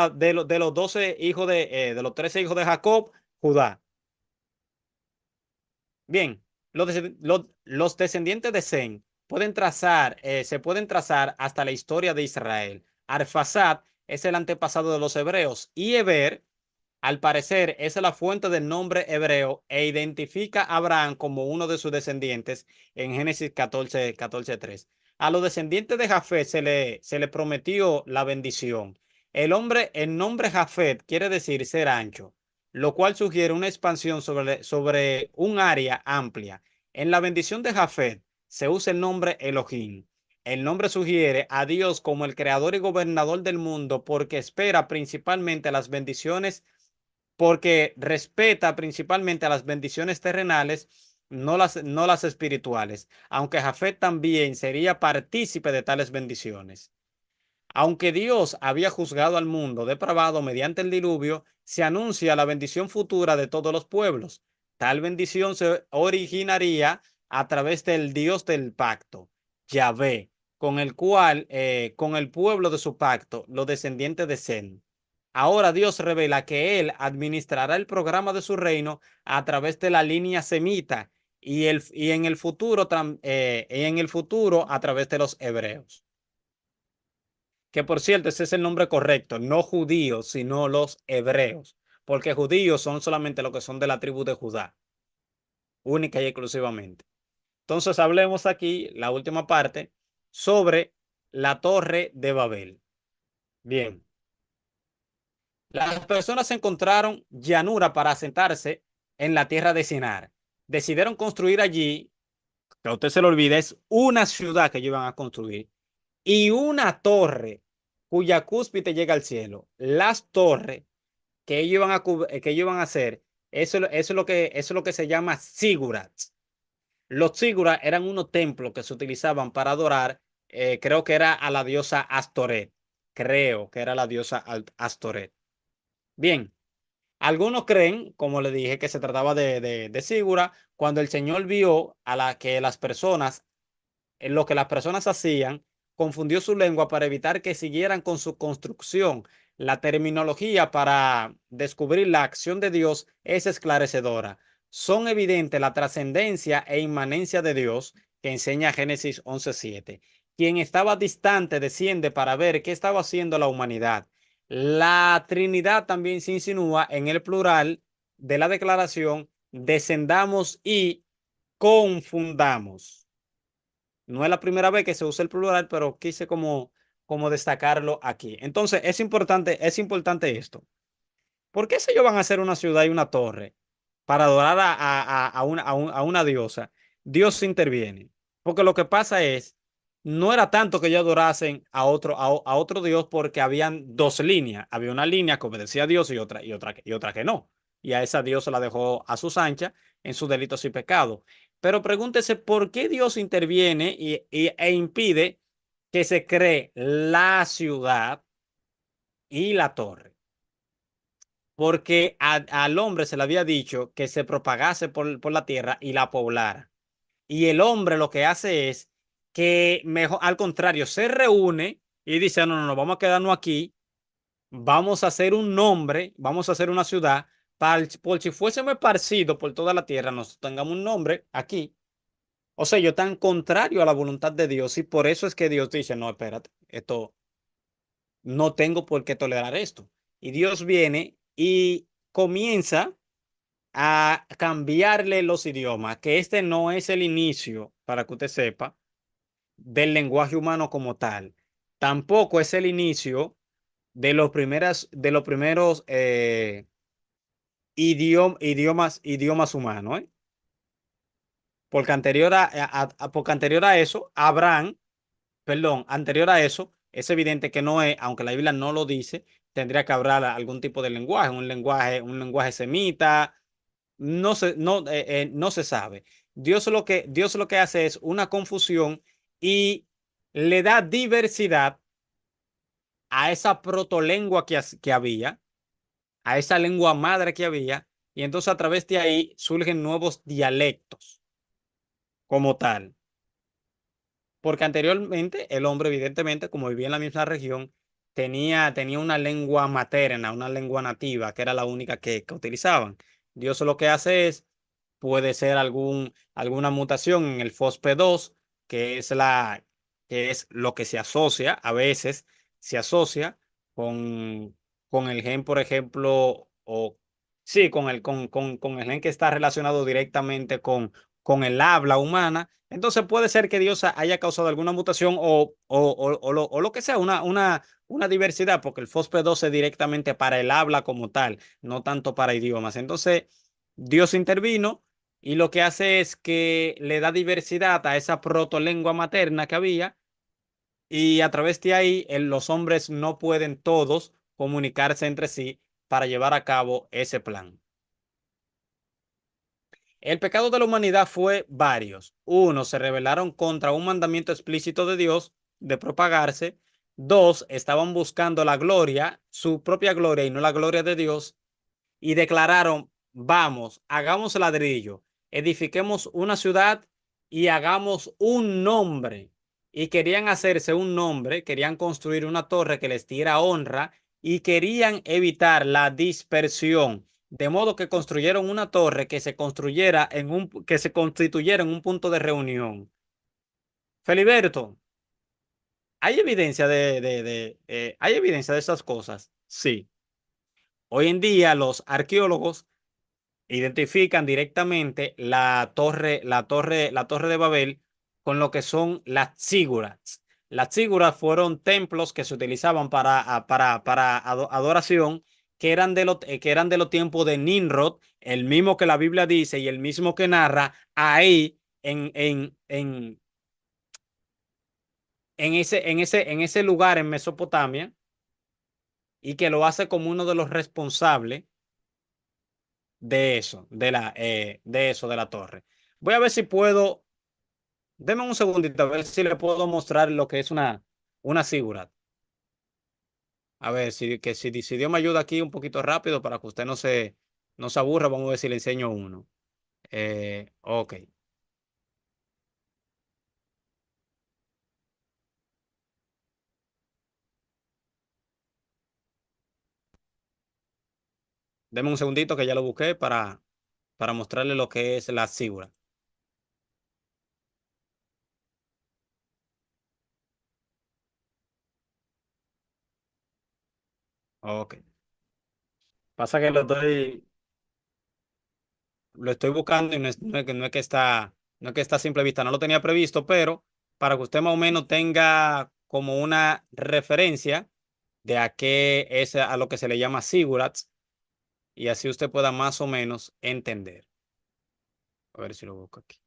los 12 hijos de los 13 hijos de Jacob, Judá. Bien, los descendientes de Sem se pueden trazar hasta la historia de Israel. Arfaxad es el antepasado de los hebreos y Eber, al parecer, es la fuente del nombre hebreo e identifica a Abraham como uno de sus descendientes en Génesis 14:3. A los descendientes de Jafet se le prometió la bendición. El nombre Jafet quiere decir ser ancho. lo cual sugiere una expansión sobre un área amplia. En la bendición de Jafet se usa el nombre Elohim. El nombre sugiere a Dios como el creador y gobernador del mundo porque espera principalmente las bendiciones, porque respeta principalmente a las bendiciones terrenales, no las espirituales, aunque Jafet también sería partícipe de tales bendiciones. Aunque Dios había juzgado al mundo depravado mediante el diluvio, se anuncia la bendición futura de todos los pueblos. Tal bendición se originaría a través del Dios del pacto, Yahvé, con el pueblo de su pacto, los descendientes de Sem. Ahora Dios revela que Él administrará el programa de su reino a través de la línea semita y en el futuro a través de los hebreos. Que por cierto, ese es el nombre correcto, no judíos, sino los hebreos, porque judíos son solamente los que son de la tribu de Judá, única y exclusivamente. Entonces hablemos aquí, la última parte, sobre la torre de Babel. Bien, las personas encontraron llanura para asentarse en la tierra de Sinar. Decidieron construir allí, que a usted se le olvide, es una ciudad que ellos iban a construir y una torre cuya cúspide llega al cielo. Las torres que ellos iban a hacer, eso es lo que se llama sigurats. Los sigurats eran unos templos que se utilizaban para adorar, creo que era a la diosa Astoret. Creo que era la diosa Astoret. Bien, algunos creen, como le dije, que se trataba de Sigura, cuando el Señor vio a la que las personas en lo que las personas hacían, confundió su lengua para evitar que siguieran con su construcción. La terminología para descubrir la acción de Dios es esclarecedora. Son evidentes la trascendencia e inmanencia de Dios que enseña Génesis 11:7. Quien estaba distante desciende para ver qué estaba haciendo la humanidad. La Trinidad también se insinúa en el plural de la declaración, descendamos y confundamos. No es la primera vez que se usa el plural, pero quise como destacarlo aquí. Entonces, es importante esto. ¿Por qué si ellos van a hacer una ciudad y una torre para adorar a una diosa? Dios interviene. Porque lo que pasa es, no era tanto que ellos adorasen a otro Dios porque habían dos líneas. Había una línea que obedecía a Dios y otra que no. Y a esa Dios se la dejó a sus anchas en sus delitos y pecados. Pero pregúntese por qué Dios interviene e impide que se cree la ciudad y la torre. Porque al hombre se le había dicho que se propagase por la tierra y la poblara. Y el hombre lo que hace es que mejor, al contrario, se reúne y dice, no, no, no, vamos a quedarnos aquí, vamos a hacer un nombre, vamos a hacer una ciudad, por si fuésemos esparcidos por toda la tierra, nos tengamos un nombre aquí. O sea, yo tan contrario a la voluntad de Dios y por eso es que Dios dice, no, espérate, esto no tengo por qué tolerar esto. Y Dios viene y comienza a cambiarle los idiomas, que este no es el inicio, para que usted sepa, del lenguaje humano como tal. Tampoco es el inicio de los primeros idiomas humanos, ¿eh? Porque anterior a eso, Abraham, perdón, anterior a eso, es evidente que Noé, aunque la Biblia no lo dice, tendría que hablar algún tipo de lenguaje, un lenguaje semita, no se sabe. Dios lo que hace es una confusión y le da diversidad a esa protolengua que había, a esa lengua madre que había, y entonces a través de ahí surgen nuevos dialectos como tal. Porque anteriormente el hombre, evidentemente, como vivía en la misma región, tenía una lengua materna, una lengua nativa, que era la única que utilizaban. Dios lo que hace es, puede ser alguna mutación en el FOSP2, que es lo que se asocia, a veces se asocia con, con el gen, por ejemplo, o sí, con el gen que está relacionado directamente con el habla humana. Entonces puede ser que Dios haya causado alguna mutación o lo que sea, una diversidad, porque el FOSP2 es directamente para el habla como tal, no tanto para idiomas. Entonces, Dios intervino y lo que hace es que le da diversidad a esa protolengua materna que había y a través de ahí los hombres no pueden todos comunicarse entre sí para llevar a cabo ese plan. El pecado de la humanidad fue varios. Uno, se rebelaron contra un mandamiento explícito de Dios de propagarse. Dos, estaban buscando la gloria, su propia gloria y no la gloria de Dios. Y declararon, vamos, hagamos ladrillo, edifiquemos una ciudad y hagamos un nombre. Y querían hacerse un nombre, querían construir una torre que les diera honra y querían evitar la dispersión. De modo que construyeron una torre que se construyera que se constituyera en un punto de reunión. Feliberto, ¿hay evidencia hay evidencia de esas cosas? Sí. Hoy en día los arqueólogos identifican directamente la torre de Babel con lo que son las zigurats. Las zigurats fueron templos que se utilizaban para adoración, que eran de los tiempos de Nimrod, el mismo que la Biblia dice y el mismo que narra ahí en ese lugar en Mesopotamia, y que lo hace como uno de los responsables de eso, de eso, de la torre. Voy a ver si puedo, deme un segundito, a ver si le puedo mostrar lo que es una zigurat. A ver, si Dios me ayuda aquí un poquito rápido para que usted no se aburra, vamos a ver si le enseño uno. Ok, deme un segundito que ya lo busqué para mostrarle lo que es la zigurat. Ok. Pasa que lo estoy buscando y no es que está a simple vista, no lo tenía previsto, pero para que usted más o menos tenga como una referencia de a qué es a lo que se le llama sigurats y así usted pueda más o menos entender. A ver si lo busco aquí.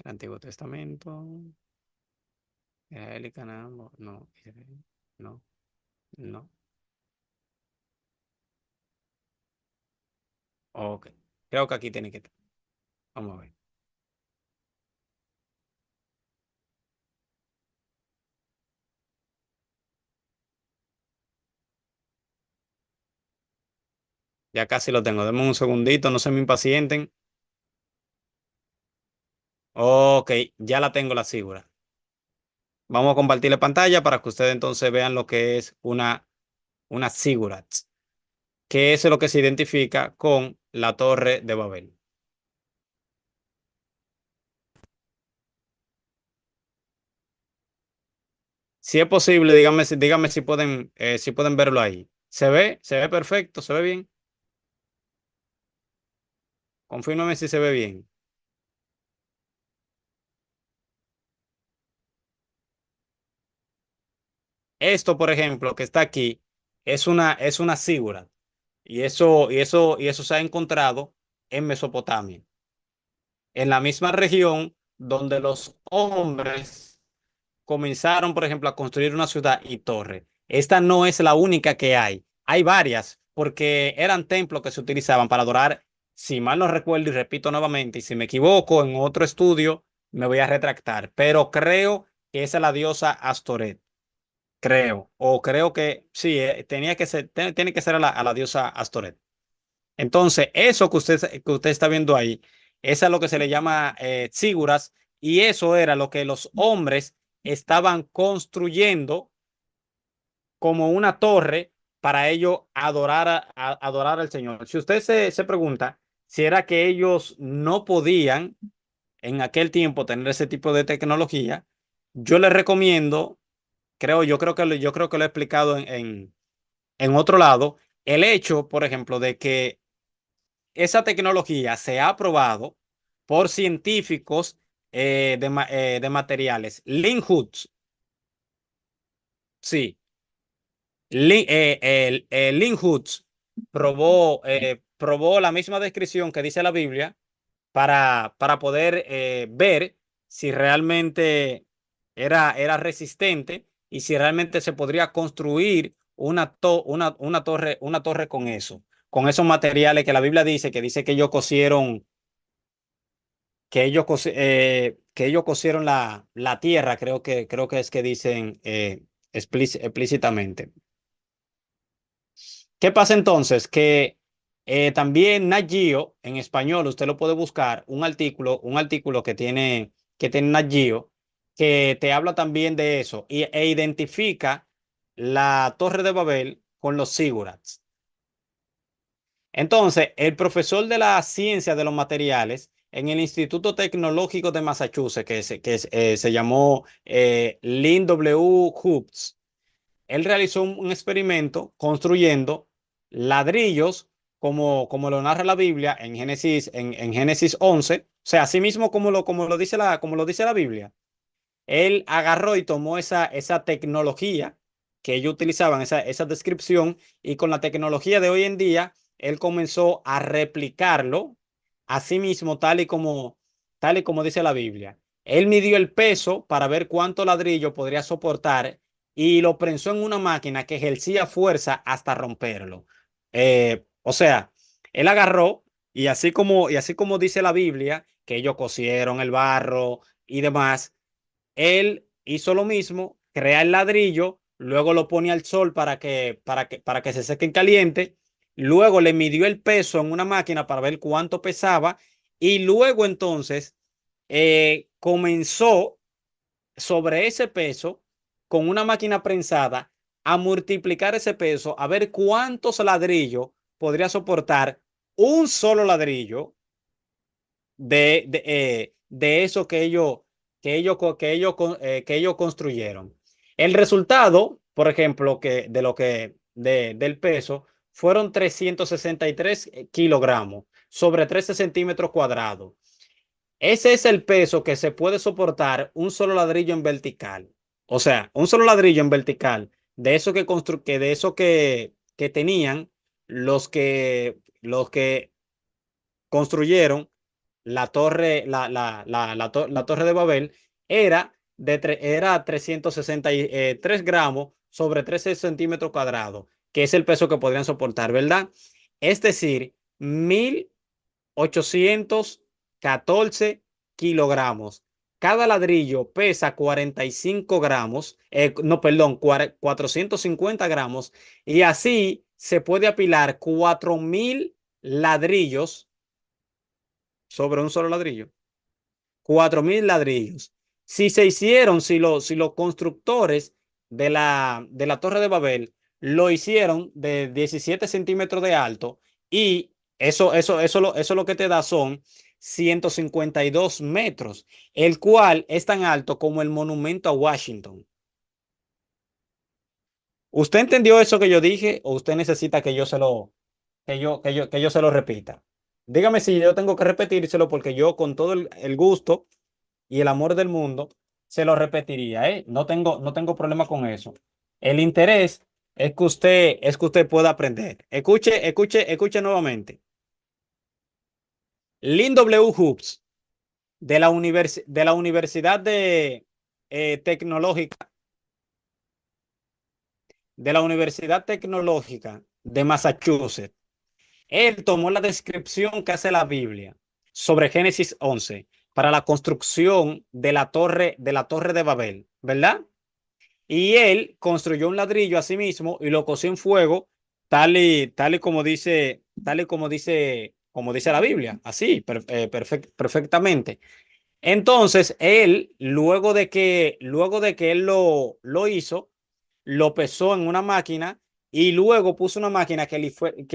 El Antiguo Testamento, Israel y Canaán, no, Israel, no, no. Ok, creo que aquí tiene que estar. Vamos a ver. Ya casi lo tengo. Denme un segundito, no se me impacienten. Ok, ya la tengo la sigura. Vamos a compartir la pantalla para que ustedes entonces vean lo que es una zigurat, que es lo que se identifica con la Torre de Babel. Si es posible, díganme si pueden verlo ahí. Se ve perfecto, se ve bien. Confírmame si se ve bien. Esto, por ejemplo, que está aquí, es una zigurat. Y eso se ha encontrado en Mesopotamia, en la misma región donde los hombres comenzaron, por ejemplo, a construir una ciudad y torre. Esta no es la única que hay. Hay varias, porque eran templos que se utilizaban para adorar, si mal no recuerdo, y repito nuevamente, y si me equivoco en otro estudio, me voy a retractar, pero creo que esa es la diosa Astoret. Creo, o creo que sí, tiene que ser a la diosa Astoret. Entonces, eso que usted está viendo ahí, eso es lo que se le llama tsíguras, y eso era lo que los hombres estaban construyendo como una torre para ellos adorar al Señor. Si usted se pregunta si era que ellos no podían en aquel tiempo tener ese tipo de tecnología, yo les recomiendo, yo creo que lo he explicado en otro lado, el hecho, por ejemplo, de que esa tecnología se ha probado por científicos de materiales. Lynn Hoods, Sí, Lynn Hoods probó la misma descripción que dice la Biblia para poder ver si realmente era resistente y si realmente se podría construir una torre con esos materiales que la Biblia dice que ellos cosieron, que ellos cosieron la tierra, creo que es que dicen explícitamente. ¿Qué pasa entonces? Que también Nat Geo, en español, usted lo puede buscar, un artículo que tiene Nat Geo, que te habla también de eso e identifica la Torre de Babel con los zigurats. Entonces, el profesor de la ciencia de los materiales en el Instituto Tecnológico de Massachusetts, se llamó Lynn W. Hobbs, él realizó un experimento construyendo ladrillos como lo narra la Biblia en Génesis 11, o sea, así mismo como lo dice la Biblia. Él agarró y tomó esa tecnología que ellos utilizaban, esa descripción, y con la tecnología de hoy en día, él comenzó a replicarlo a sí mismo, tal y como dice la Biblia. Él midió el peso para ver cuánto ladrillo podría soportar y lo prensó en una máquina que ejercía fuerza hasta romperlo. O sea, él agarró y así como dice la Biblia, que ellos cosieron el barro y demás, él hizo lo mismo, crea el ladrillo, luego lo pone al sol para que se seque en caliente, luego le midió el peso en una máquina para ver cuánto pesaba y luego entonces comenzó sobre ese peso con una máquina prensada a multiplicar ese peso, a ver cuántos ladrillos podría soportar un solo ladrillo de eso que ellos construyeron. El resultado, por ejemplo, del peso, fueron 363 kilogramos sobre 13 centímetros cuadrados. Ese es el peso que se puede soportar un solo ladrillo en vertical. O sea, un solo ladrillo en vertical de eso de eso que tenían los que construyeron la torre de Babel era 363 gramos sobre 13 centímetros cuadrados, que es el peso que podrían soportar, ¿verdad? Es decir, 1814 kilogramos. Cada ladrillo pesa 45 gramos, no, perdón, 450 gramos, y así se puede apilar 4000 ladrillos sobre un solo ladrillo. 4000 ladrillos. Si los constructores de la Torre de Babel lo hicieron de 17 centímetros de alto y eso lo que te da son 152 metros, el cual es tan alto como el monumento a Washington. ¿Usted entendió eso que yo dije o usted necesita que yo se lo repita? Dígame si yo tengo que repetírselo porque yo con todo el gusto y el amor del mundo, se lo repetiría, ¿eh? No tengo problema con eso. El interés es que usted pueda aprender. Escuche nuevamente. Lynn W. Hobbs, de la Universidad Tecnológica, de la Universidad Tecnológica de Massachusetts. Él tomó la descripción que hace la Biblia sobre Génesis 11 para la construcción de la torre de Babel, ¿verdad? Y él construyó un ladrillo a sí mismo y lo coció en fuego, como dice la Biblia, así, perfectamente. Entonces, él, luego de que él lo hizo, lo pesó en una máquina y luego puso una máquina que le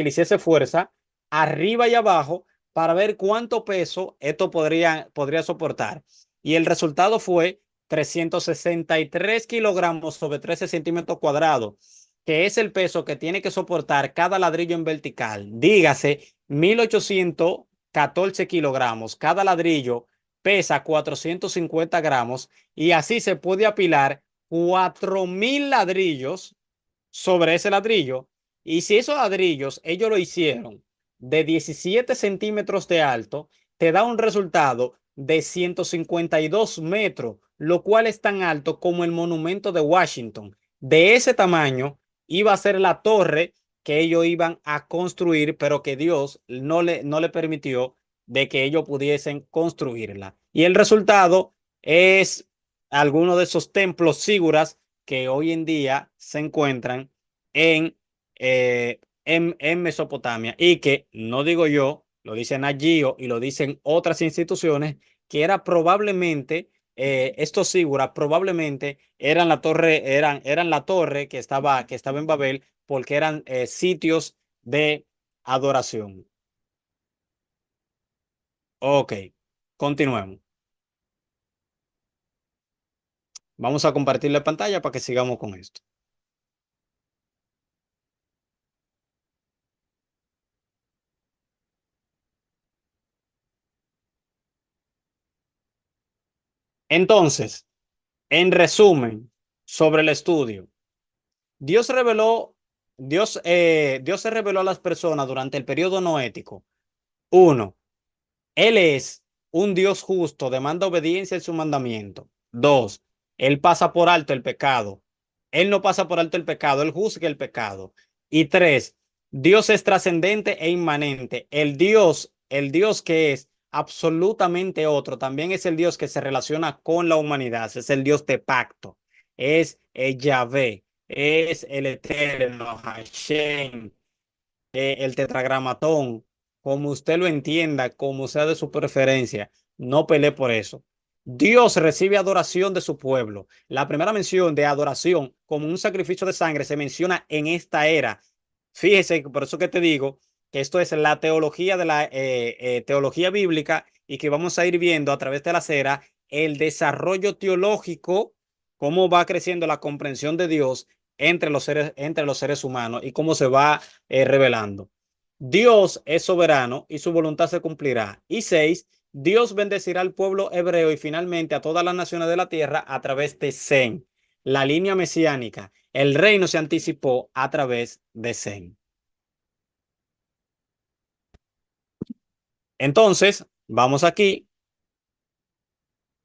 hiciese fuerza arriba y abajo para ver cuánto peso esto podría soportar. Y el resultado fue 363 kilogramos sobre 13 centímetros cuadrados, que es el peso que tiene que soportar cada ladrillo en vertical. Dígase, 1814 kilogramos. Cada ladrillo pesa 450 gramos y así se puede apilar 4.000 ladrillos sobre ese ladrillo. Y si esos ladrillos ellos lo hicieron de 17 centímetros de alto, te da un resultado de 152 metros, lo cual es tan alto como el monumento de Washington. De ese tamaño iba a ser la torre que ellos iban a construir, pero que Dios no le permitió de que ellos pudiesen construirla. Y el resultado es alguno de esos templos siguras que hoy en día se encuentran en Mesopotamia y que, no digo yo, lo dicen allí y lo dicen otras instituciones, que era probablemente, estos siguras probablemente eran la torre que estaba en Babel porque eran sitios de adoración. Ok, continuemos. Vamos a compartir la pantalla para que sigamos con esto. Entonces, en resumen, sobre el estudio, Dios reveló, Dios se reveló a las personas durante el periodo noético. Uno, Él es un Dios justo, demanda obediencia en su mandamiento. Dos, Él pasa por alto el pecado. Él no pasa por alto el pecado, Él juzga el pecado. Y tres, Dios es trascendente e inmanente. El Dios que es absolutamente otro, también es el Dios que se relaciona con la humanidad, es el Dios de pacto, es el Yahvé, es el Eterno, Hashem, el tetragramatón, como usted lo entienda, como sea de su preferencia, no pelee por eso. Dios recibe adoración de su pueblo. La primera mención de adoración como un sacrificio de sangre se menciona en esta era. Fíjese, por eso que te digo que esto es la teología de la teología bíblica y que vamos a ir viendo a través de la era el desarrollo teológico, cómo va creciendo la comprensión de Dios entre los seres humanos y cómo se va revelando. Dios es soberano y su voluntad se cumplirá. Y seis, Dios bendecirá al pueblo hebreo y finalmente a todas las naciones de la tierra a través de Zen, la línea mesiánica. El reino se anticipó a través de Zen. Entonces, vamos aquí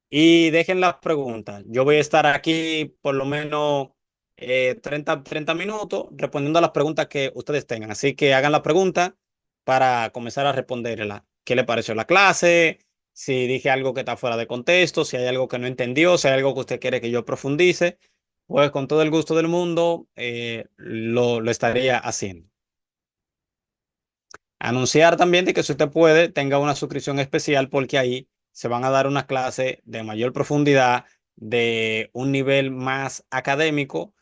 y dejen las preguntas. Yo voy a estar aquí por lo menos 30 minutos respondiendo a las preguntas que ustedes tengan. Así que hagan la pregunta para comenzar a responderla. ¿Qué le pareció la clase? Si dije algo que está fuera de contexto, si hay algo que no entendió, si hay algo que usted quiere que yo profundice, pues con todo el gusto del mundo lo estaría haciendo. Anunciar también de que si usted puede, tenga una suscripción especial porque ahí se van a dar unas clases de mayor profundidad, de un nivel más académico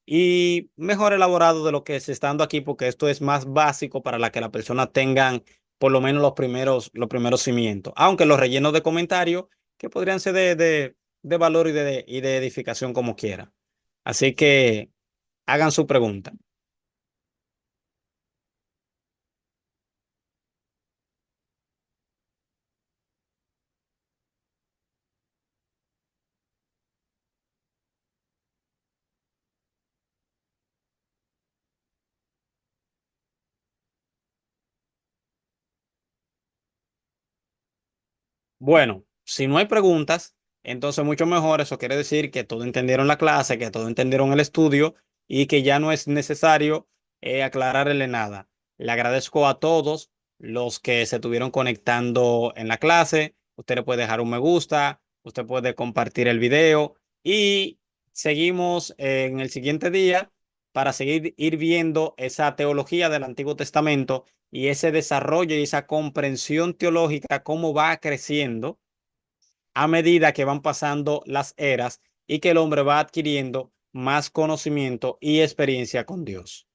y mejor elaborado de lo que se está dando aquí, porque esto es más básico para la que las personas tengan por lo menos los primeros cimientos, aunque los rellenos de comentarios que podrían ser de valor y de edificación como quiera. Así que hagan su pregunta. Bueno, si no hay preguntas, entonces mucho mejor. Eso quiere decir que todos entendieron la clase, que todos entendieron el estudio y que ya no es necesario aclararle nada. Le agradezco a todos los que se estuvieron conectando en la clase. Usted le puede dejar un me gusta, usted puede compartir el video y seguimos en el siguiente día para seguir ir viendo esa teología del Antiguo Testamento y ese desarrollo y esa comprensión teológica, cómo va creciendo a medida que van pasando las eras y que el hombre va adquiriendo más conocimiento y experiencia con Dios.